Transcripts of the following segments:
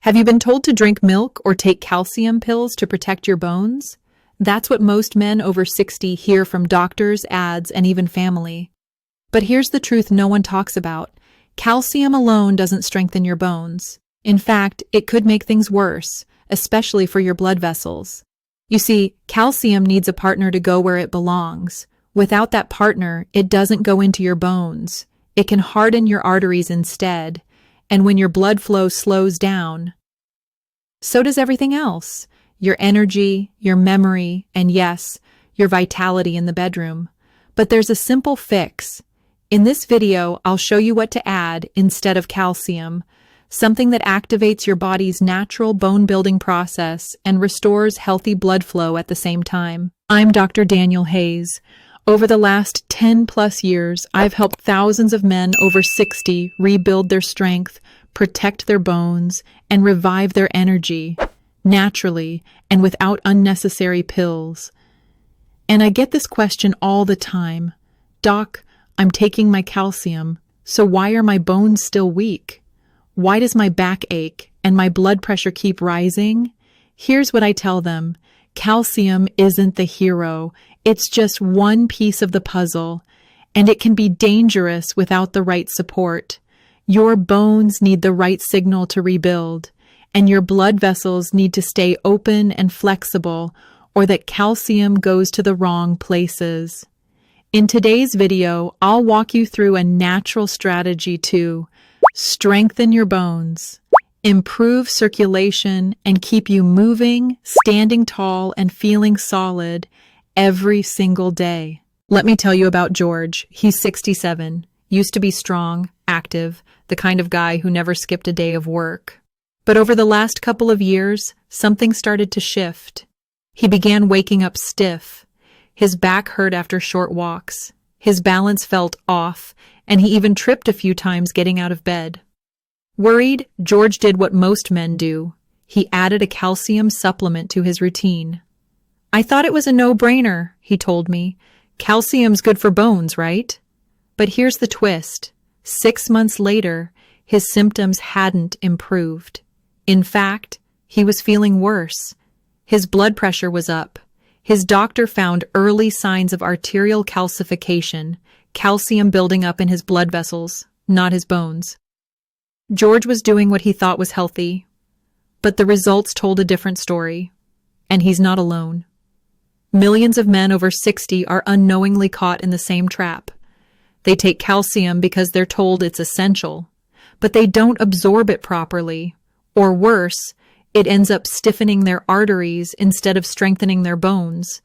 Have you been told to drink milk or take calcium pills to protect your bones? That's what most men over 60 hear from doctors, ads, and even family. But here's the truth no one talks about. Calcium alone doesn't strengthen your bones. In fact, it could make things worse, especially for your blood vessels. You see, calcium needs a partner to go where it belongs. Without that partner, it doesn't go into your bones. It can harden your arteries instead. And when your blood flow slows down, so does everything else. Your energy, your memory, and yes, your vitality in the bedroom. But there's a simple fix. In this video, I'll show you what to add instead of calcium, something that activates your body's natural bone-building process and restores healthy blood flow at the same time. I'm Dr. Daniel Hayes. Over the last 10+ years, I've helped thousands of men over 60 rebuild their strength, protect their bones, and revive their energy, naturally and without unnecessary pills. And I get this question all the time. Doc, I'm taking my calcium, so why are my bones still weak? Why does my back ache and my blood pressure keep rising? Here's what I tell them. Calcium isn't the hero. It's just one piece of the puzzle, and it can be dangerous without the right support. Your bones need the right signal to rebuild, and your blood vessels need to stay open and flexible, or that calcium goes to the wrong places. In today's video, I'll walk you through a natural strategy to strengthen your bones, improve circulation, and keep you moving, standing tall, and feeling solid every single day. Let me tell you about George. He's 67, used to be strong, active, the kind of guy who never skipped a day of work. But over the last couple of years, something started to shift. He began waking up stiff. His back hurt after short walks. His balance felt off, and he even tripped a few times getting out of bed. Worried, George did what most men do. He added a calcium supplement to his routine. I thought it was a no-brainer, he told me. Calcium's good for bones, right? But here's the twist. 6 months later, his symptoms hadn't improved. In fact, he was feeling worse. His blood pressure was up. His doctor found early signs of arterial calcification, calcium building up in his blood vessels, not his bones. George was doing what he thought was healthy, but the results told a different story. And he's not alone. Millions of men over 60 are unknowingly caught in the same trap. They take calcium because they're told it's essential, but they don't absorb it properly. Or worse, it ends up stiffening their arteries instead of strengthening their bones.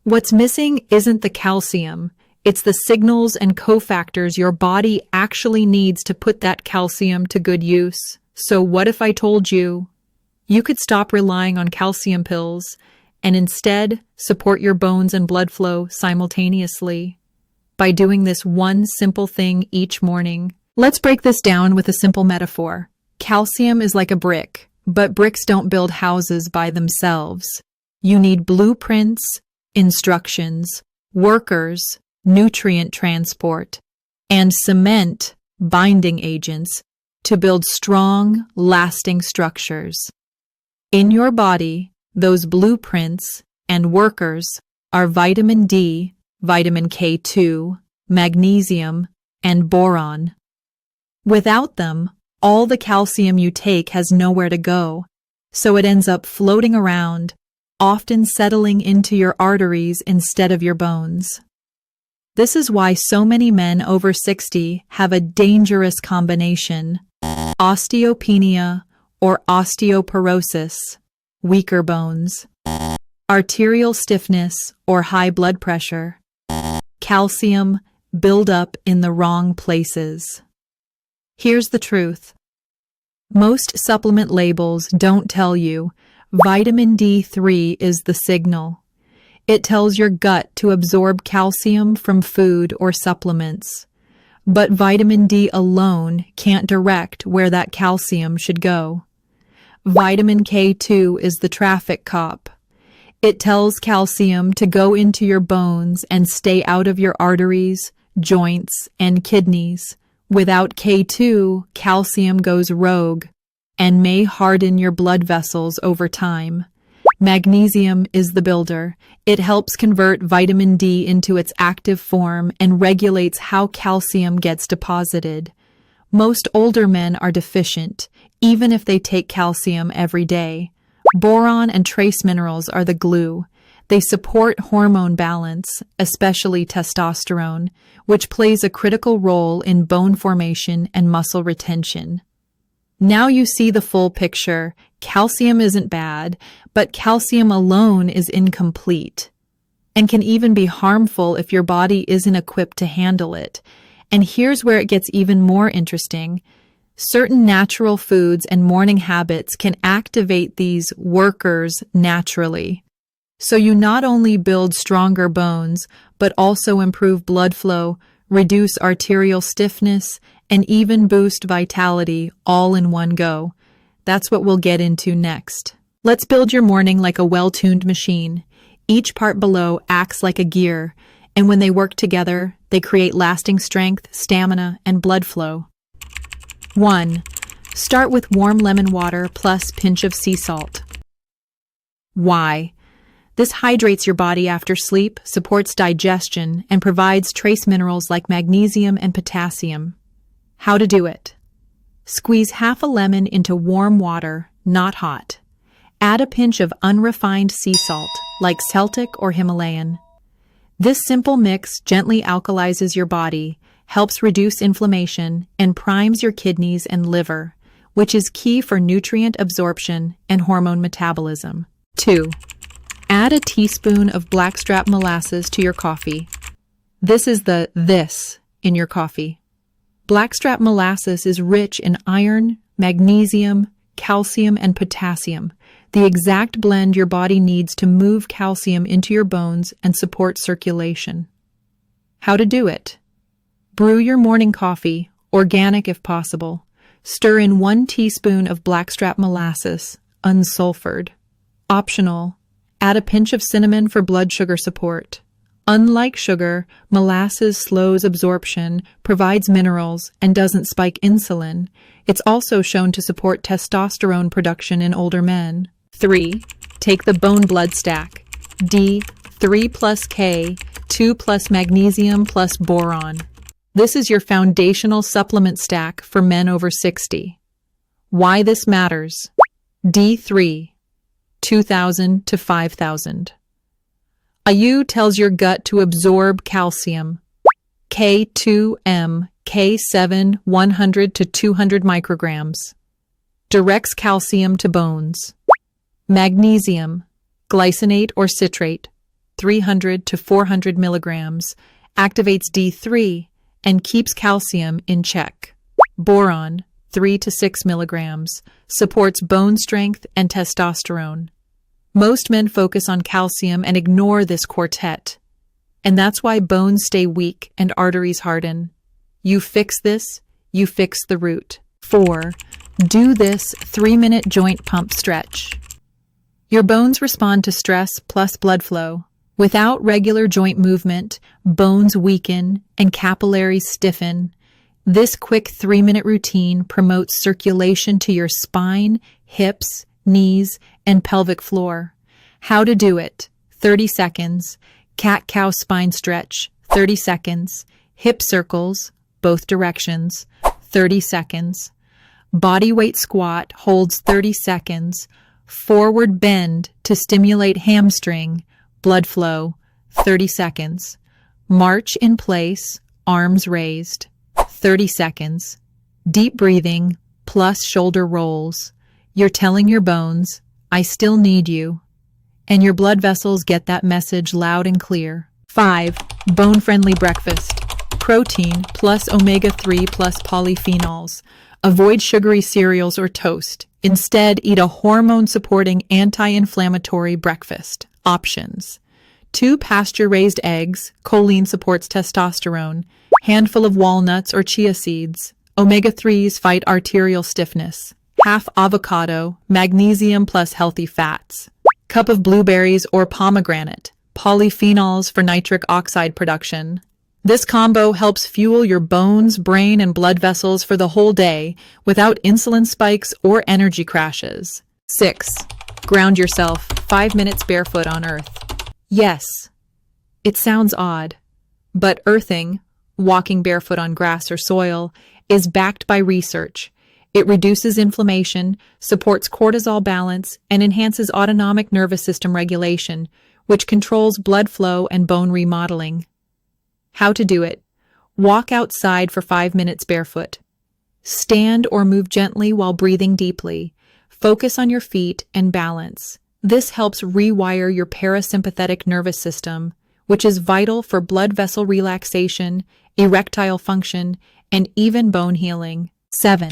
What's missing isn't the calcium. It's the signals and cofactors your body actually needs to put that calcium to good use. So what if I told you could stop relying on calcium pills and instead support your bones and blood flow simultaneously by doing this one simple thing each morning? Let's break this down with a simple metaphor. Calcium is like a brick, but bricks don't build houses by themselves. You need blueprints, instructions, workers, nutrient transport, and cement, binding agents, to build strong, lasting structures. In your body, those blueprints and workers are vitamin D, vitamin K2, magnesium, and boron. Without them, all the calcium you take has nowhere to go, so it ends up floating around, often settling into your arteries instead of your bones. This is why so many men over 60 have a dangerous combination: osteopenia or osteoporosis, weaker bones; arterial stiffness or high blood pressure; calcium buildup in the wrong places. Here's the truth. Most supplement labels don't tell you vitamin D3 is the signal. It tells your gut to absorb calcium from food or supplements. But vitamin D alone can't direct where that calcium should go. Vitamin K2 is the traffic cop. It tells calcium to go into your bones and stay out of your arteries, joints, and kidneys. Without K2, calcium goes rogue. and may harden your blood vessels over time. Magnesium is the builder. It helps convert vitamin D into its active form and regulates how calcium gets deposited. Most older men are deficient, even if they take calcium every day. Boron and trace minerals are the glue. They support hormone balance, especially testosterone, which plays a critical role in bone formation and muscle retention. Now you see the full picture. Calcium isn't bad, but calcium alone is incomplete and can even be harmful if your body isn't equipped to handle it. And here's where it gets even more interesting. Certain natural foods and morning habits can activate these workers naturally. So you not only build stronger bones, but also improve blood flow, reduce arterial stiffness, and even boost vitality all in one go. That's what we'll get into next. Let's build your morning like a well-tuned machine. Each part below acts like a gear, and when they work together, they create lasting strength, stamina, and blood flow. 1. Start with warm lemon water plus pinch of sea salt. Why? This hydrates your body after sleep, supports digestion, and provides trace minerals like magnesium and potassium. How to do it? Squeeze half a lemon into warm water, not hot. Add a pinch of unrefined sea salt, like Celtic or Himalayan. This simple mix gently alkalizes your body, helps reduce inflammation, and primes your kidneys and liver, which is key for nutrient absorption and hormone metabolism. 2. Add a teaspoon of blackstrap molasses to your coffee. This is the this in your coffee. Blackstrap molasses is rich in iron, magnesium, calcium, and potassium, the exact blend your body needs to move calcium into your bones and support circulation. How to do it? Brew your morning coffee, organic if possible. Stir in 1 teaspoon of blackstrap molasses, unsulfured. Optional. Add a pinch of cinnamon for blood sugar support. Unlike sugar, molasses slows absorption, provides minerals, and doesn't spike insulin. It's also shown to support testosterone production in older men. 3. Take the bone blood stack. D, 3 plus K, 2 plus magnesium plus boron. This is your foundational supplement stack for men over 60. Why this matters? D3, 2,000 to 5,000. IU tells your gut to absorb calcium. K2M, K7, 100 to 200 micrograms. Directs calcium to bones. Magnesium, glycinate or citrate, 300 to 400 milligrams, activates D3 and keeps calcium in check. Boron, 3 to 6 milligrams, supports bone strength and testosterone. Most men focus on calcium and ignore this quartet, and that's why bones stay weak and arteries harden. You fix this, you fix the root. 4. Do this 3-minute joint pump stretch. Your bones respond to stress plus blood flow. Without regular joint movement, bones weaken and capillaries stiffen. This quick 3-minute routine promotes circulation to your spine, hips, knees, and pelvic floor. How to do it? 30 seconds. Cat-cow spine stretch, 30 seconds. Hip circles, both directions, 30 seconds. Body weight squat holds 30 seconds. Forward bend to stimulate hamstring, blood flow, 30 seconds. March in place, arms raised, 30 seconds. Deep breathing plus shoulder rolls. You're telling your bones, I still need you. And your blood vessels get that message loud and clear. 5. Bone-friendly breakfast. Protein plus omega-3 plus polyphenols. Avoid sugary cereals or toast. Instead, eat a hormone-supporting anti-inflammatory breakfast. Options. 2 pasture-raised eggs. Choline supports testosterone. Handful of walnuts or chia seeds. Omega-3s fight arterial stiffness. Half avocado. Magnesium plus healthy fats. Cup of blueberries or pomegranate. Polyphenols for nitric oxide production. This combo helps fuel your bones, brain, and blood vessels for the whole day without insulin spikes or energy crashes. 6. Ground yourself 5 minutes barefoot on earth. Yes, it sounds odd, but earthing, walking barefoot on grass or soil, is backed by research. It reduces inflammation, supports cortisol balance, and enhances autonomic nervous system regulation, which controls blood flow and bone remodeling. How to do it. Walk outside for 5 minutes barefoot. Stand or move gently while breathing deeply. Focus on your feet and balance. This helps rewire your parasympathetic nervous system, which is vital for blood vessel relaxation, erectile function, and even bone healing. 7.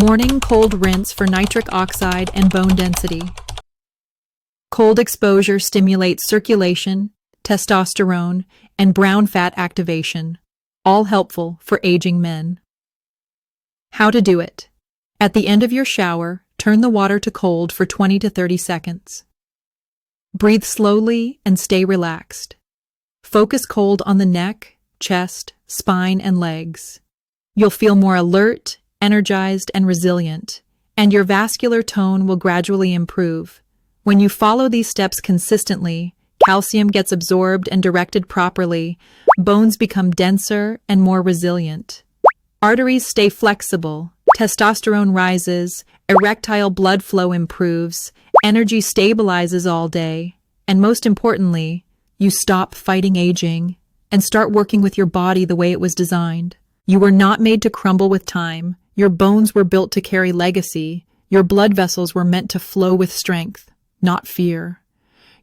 Morning cold rinse for nitric oxide and bone density. Cold exposure stimulates circulation, testosterone, and brown fat activation, all helpful for aging men. How to do it. At the end of your shower, turn the water to cold for 20 to 30 seconds. Breathe slowly and stay relaxed. Focus cold on the neck, chest, spine, and legs. You'll feel more alert, energized, and resilient, and your vascular tone will gradually improve. When you follow these steps consistently, calcium gets absorbed and directed properly, bones become denser and more resilient. Arteries stay flexible, testosterone rises, erectile blood flow improves, energy stabilizes all day, and most importantly, you stop fighting aging and start working with your body the way it was designed. You were not made to crumble with time. Your bones were built to carry legacy. Your blood vessels were meant to flow with strength, not fear.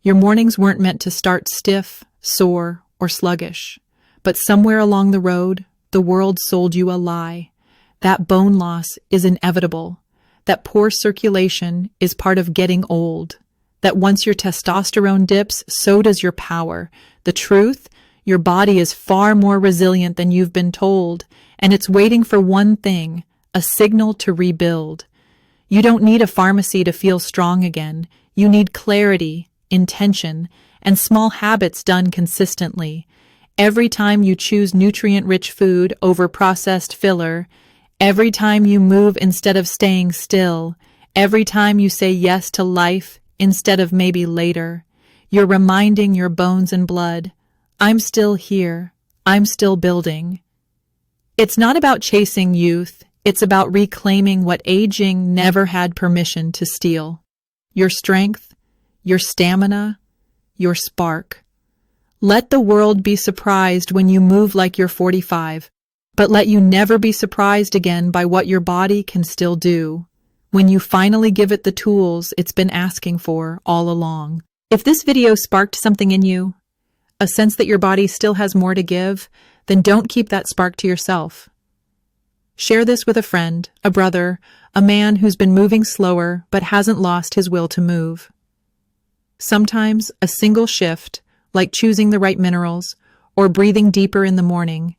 Your mornings weren't meant to start stiff, sore, or sluggish. But somewhere along the road, the world sold you a lie. That bone loss is inevitable. That poor circulation is part of getting old. That once your testosterone dips, so does your power. The truth? Your body is far more resilient than you've been told, and it's waiting for one thing, a signal to rebuild. You don't need a pharmacy to feel strong again. You need clarity, intention, and small habits done consistently. Every time you choose nutrient-rich food over processed filler, every time you move instead of staying still, every time you say yes to life instead of maybe later, you're reminding your bones and blood, I'm still here, I'm still building. It's not about chasing youth, it's about reclaiming what aging never had permission to steal. Your strength, your stamina, your spark. Let the world be surprised when you move like you're 45, but let you never be surprised again by what your body can still do when you finally give it the tools it's been asking for all along. If this video sparked something in you, a sense that your body still has more to give, then don't keep that spark to yourself. Share this with a friend, a brother, a man who's been moving slower but hasn't lost his will to move. Sometimes a single shift, like choosing the right minerals or breathing deeper in the morning,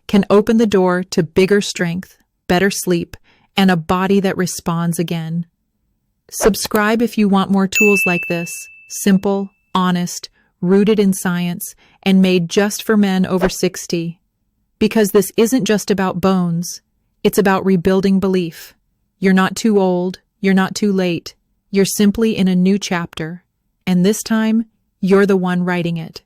can open the door to bigger strength, better sleep, and a body that responds again. Subscribe if you want more tools like this, simple, honest, rooted in science, and made just for men over 60. Because this isn't just about bones, it's about rebuilding belief. You're not too old, you're not too late, you're simply in a new chapter, and this time, you're the one writing it.